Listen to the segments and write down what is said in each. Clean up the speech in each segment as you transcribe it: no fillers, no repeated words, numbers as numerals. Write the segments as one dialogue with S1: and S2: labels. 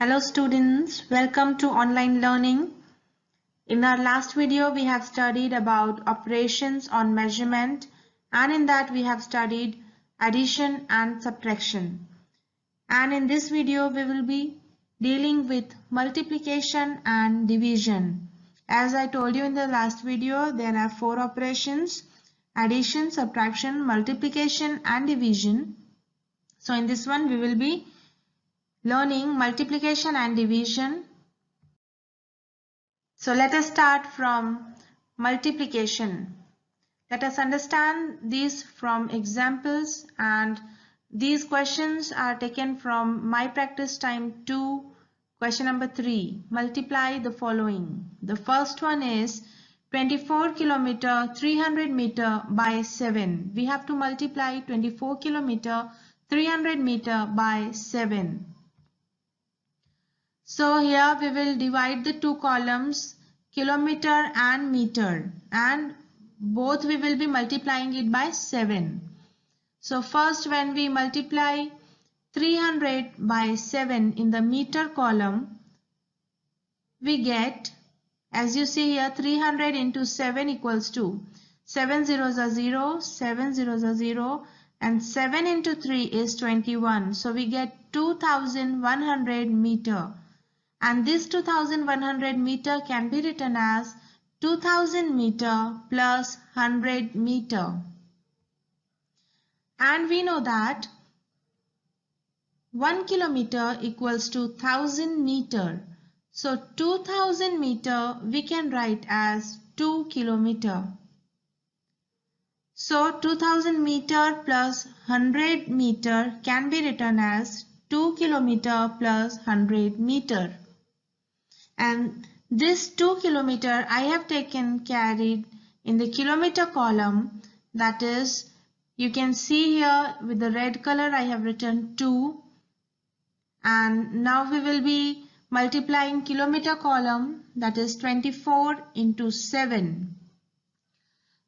S1: Hello students, welcome to online learning. In our last video we have studied about operations on measurement, and in that we have studied addition and subtraction. And in this video we will be dealing with multiplication and division. As I told you in the last video, there are 4 operations: addition, subtraction, multiplication and division. So in this one we will be learning multiplication and division. So let us start from multiplication. Let us understand these from examples, and these questions are taken from My Practice Time 2, question number 3. Multiply the following. The first one is 24 kilometer 300 meter by 7. We have to multiply 24 kilometer 300 meter by 7. So here we will divide the two columns, kilometer and meter, and both we will be multiplying it by 7. So first, when we multiply 300 by 7 in the meter column, we get, as you see here, 300 into 7 equals to 7 zeros are 0, 7 zeros are 0, and 7 into 3 is 21. So we get 2100 meter. And this 2100 meter can be written as 2000 meter plus 100 meter. And we know that 1 kilometer equals to 1000 meter. So 2000 meter we can write as 2 kilometer. So 2000 meter plus 100 meter can be written as 2 kilometer plus 100 meter. And this 2 kilometer I have carried in the kilometer column, that is, you can see here with the red color I have written 2, and now we will be multiplying kilometer column, that is 24 into 7.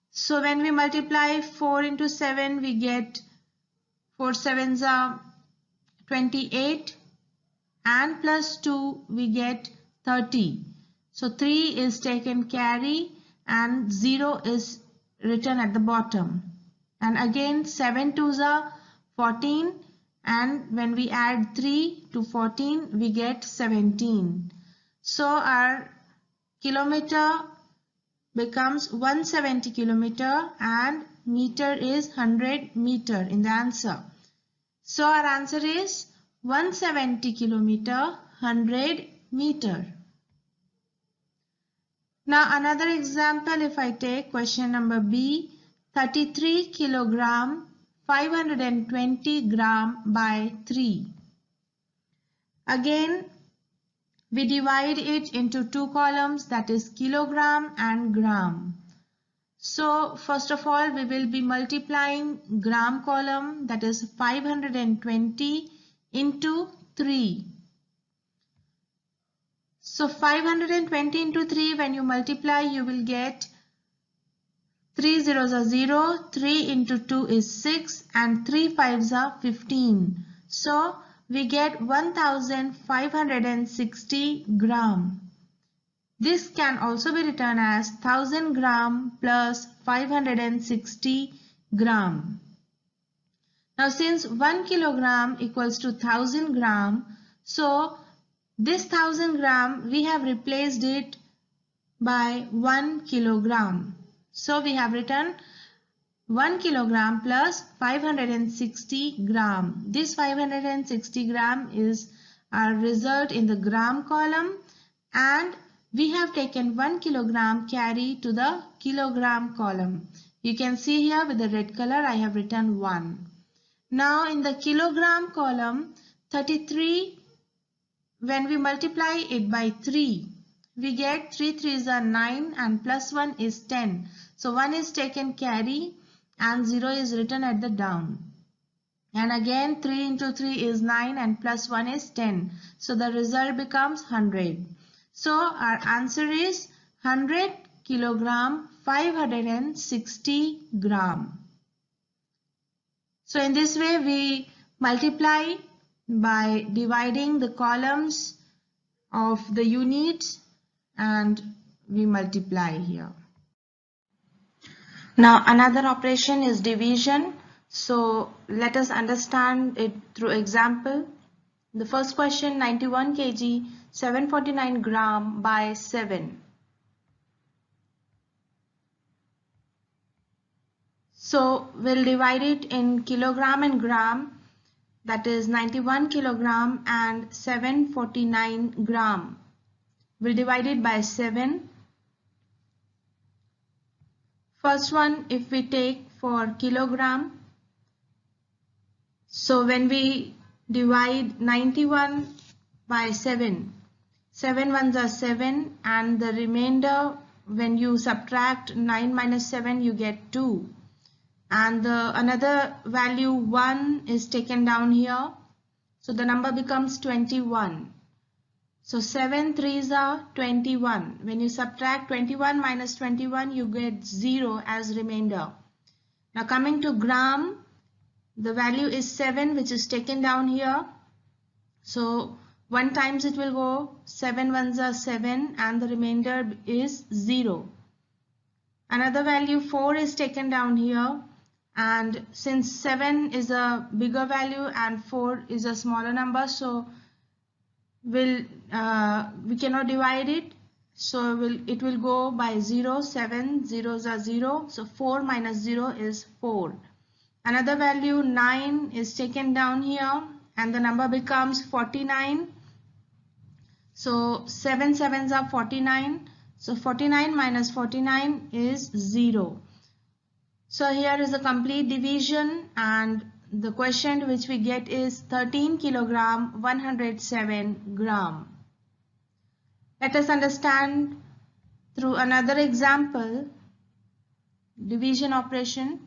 S1: So when we multiply 4 into 7, we get 4 sevens are 28, and plus 2 we get 30. So 3 is taken carry and 0 is written at the bottom. And again 7 twos are 14, and when we add 3 to 14 we get 17. So our kilometer becomes 170 kilometer and meter is 100 meter in the answer. So our answer is 170 kilometer 100 meter. Now another example, if I take question number B, 33 kilogram 520 gram by 3. Again we divide it into two columns, that is kilogram and gram. So first of all we will be multiplying gram column, that is 520 into 3. So 520 into 3, when you multiply you will get 3 zeros are 0, 3 into 2 is 6, and 3 fives are 15. So we get 1560 gram. This can also be written as 1000 gram plus 560 gram. Now since 1 kilogram equals to 1000 gram, so this 1000 gram we have replaced it by 1 kilogram. So we have written 1 kilogram plus 560 gram. This 560 gram is our result in the gram column, and we have taken 1 kilogram carry to the kilogram column. You can see here with the red color I have written 1. Now in the kilogram column, 33, when we multiply it by 3, we get 3 3s are 9 and plus 1 is 10. So 1 is taken carry and 0 is written at the down. And again 3 into 3 is 9 and plus 1 is 10. So the result becomes 100. So our answer is 100 kilogram 560 gram. So in this way we multiply by dividing the columns of the units and we multiply here. Now another operation is division. So let us understand it through example. The first question, 91 kg, 749 gram by 7. So we'll divide it in kilogram and gram, that is 91 kilogram and 749 gram. We'll divide it by 7. First one, if we take for kilogram, so when we divide 91 by 7, 7 ones are 7 and the remainder, when you subtract 9 minus 7 you get 2. And another value 1 is taken down here, so the number becomes 21. So 7 3s are 21. When you subtract 21 minus 21 you get 0 as remainder. Now coming to gram, the value is 7 which is taken down here, so 1 times it will go, 7 ones are 7 and the remainder is 0. Another value 4 is taken down here, and since 7 is a bigger value and 4 is a smaller number, so we cannot divide it, so it will go by 0. 7 zeros are 0, so 4 minus 0 is 4. Another value 9 is taken down here and the number becomes 49. So 7 sevens are 49, so 49 minus 49 is 0. So here is a complete division and the quotient which we get is 13 kilogram 107 gram. Let us understand through another example, division operation.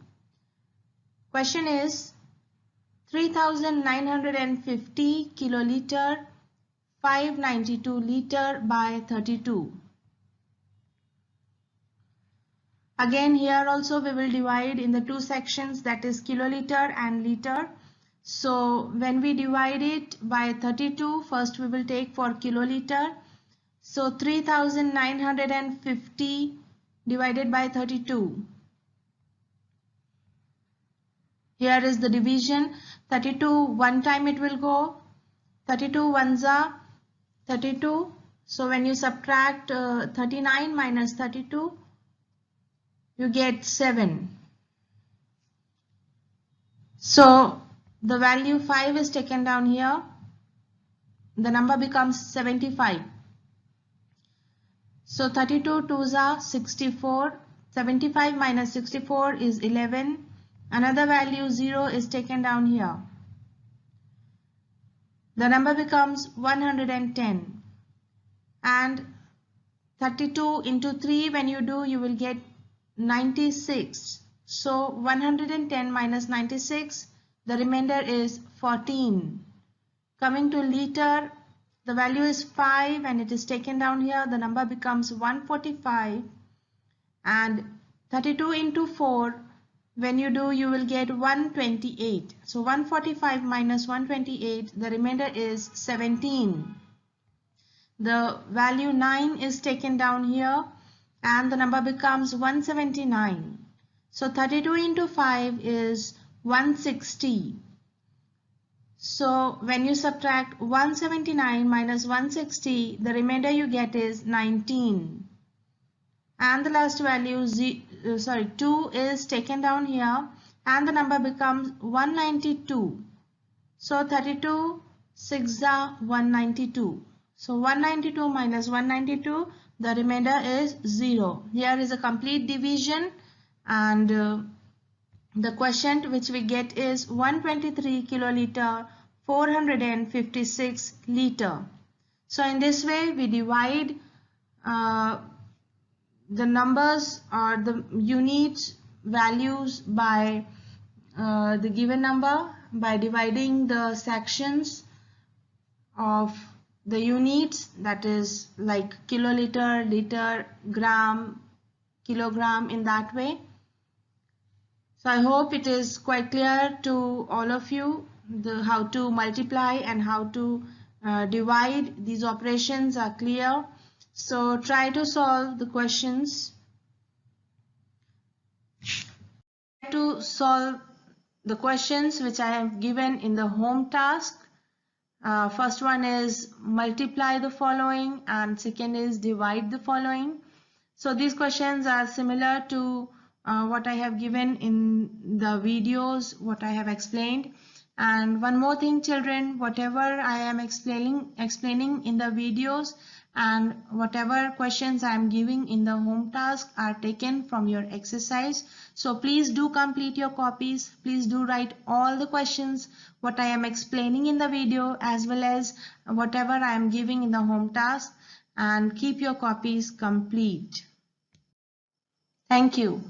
S1: Question is 3950 kiloliter 592 liter by 32. Again here also we will divide in the two sections, that is kiloliter and liter. So when we divide it by 32, first we will take for kiloliter. So 3950 divided by 32. Here is the division. 32 one time it will go. 32 ones are 32. So when you subtract 39 minus 32, you get 7. So the value 5 is taken down here. The number becomes 75. So 32 twos are 64. 75 minus 64 is 11. Another value 0 is taken down here. The number becomes 110. And 32 into 3 when you do, you will get 96. So 110 minus 96, the remainder is 14. Coming to liter, the value is 5 and it is taken down here. The number becomes 145. And 32 into 4, when you do, you will get 128. So 145 minus 128, the remainder is 17. The value 9 is taken down here and the number becomes 179. So 32 into 5 is 160. So when you subtract 179 minus 160, the remainder you get is 19. And the last value 2 is taken down here and the number becomes 192. So 32 6 are 192. So 192 minus 192, the remainder is 0. Here is a complete division and the quotient which we get is 123 kiloliter 456 liter. So in this way we divide the numbers or the units values by the given number by dividing the sections of the units, that is like kiloliter, liter, gram, kilogram, in that way. So I hope it is quite clear to all of you how to multiply and how to divide. These operations are clear. So try to solve the questions. Try to solve the questions which I have given in the home task. First one is multiply the following and second is divide the following. So these questions are similar to what I have given in the videos, what I have explained. And one more thing, children, whatever I am explaining in the videos and whatever questions I am giving in the home task are taken from your exercise. So please do complete your copies. Please do write all the questions what I am explaining in the video as well as whatever I am giving in the home task, and keep your copies complete. Thank you.